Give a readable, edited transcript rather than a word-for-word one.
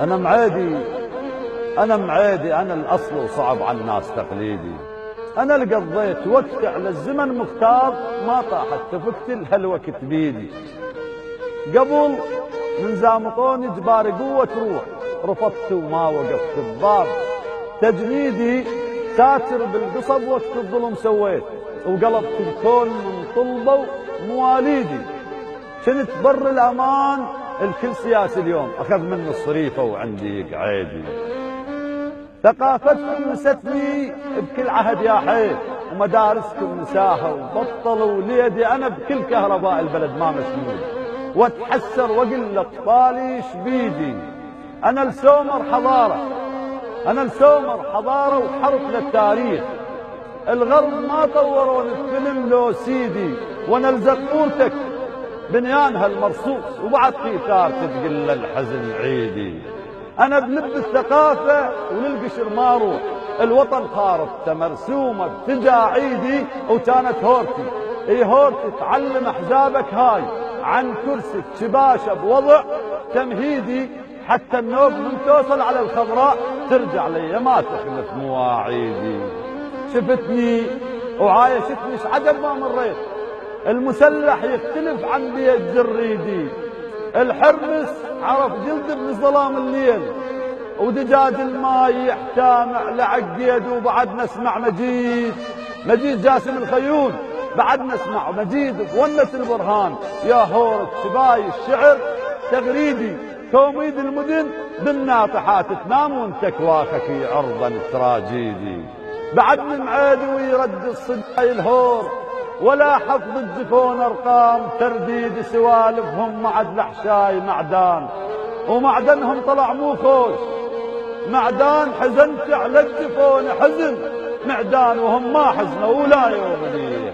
أنا معيدي أنا الأصل وصعب على الناس تقليدي. أنا اللي قضيت وقت على الزمن مختار، ما طاحت تفكت هالوقت بيدي. قبل من زامطوني جباري قوة روح، رفضت وما وقفت الضاب. تجنيدي ساتر بالقصب وقت الظلم سويت، وقلبت الكون من طلبه مواليدي. كنت بر الأمان الكل سياسي اليوم أخذ مني الصريفة وعندي قعيدي. ثقافتكم نستني بكل عهد يا حيل، ومدارسكم نساها وبطلوا وليدي. أنا بكل كهرباء البلد ما مسنود، واتحسر واقول لاطفالي شبيدي. أنا السومر حضارة وحرف للتاريخ. الغرب ما طورون الفيلم لو سيدي، وانا الزقوتك بنيانها المرصوص وبعد في ثار تتقل الحزن عيدي. انا بلب الثقافة وللقشر ما اروح، الوطن خارطته مرسومة بتجاعيدي. وكانت هورتي تعلم احزابك هاي عن كرسي شباشة بوضع تمهيدي. حتى النوب من توصل على الخضراء ترجع لي ما تخلف مواعيدي. شفتني وعايشتني عجب ما مريت، المسلح يختلف عن بيت جريدي. الحرس عرف جلد بظلام الليل، ودجاج الماي يحتامع لعقيد. وبعد نسمع مجيد جاسم الخيون، بعد نسمع مجيد بونة البرهان. يا هورك شباي الشعر تغريدي، توميد المدن بالناطحات تنام وانت كواخك عرضا تراجيدي. بعد من معيدي ويرد الصداي الهور، ولا حفظ الجفون ارقام ترديد. سوالفهم مع الحشاي معدان، ومعدنهم طلع مو خوش. معدان حزنت على الجفون حزن معدان، وهم ما حزنوا ولا يوم ليه.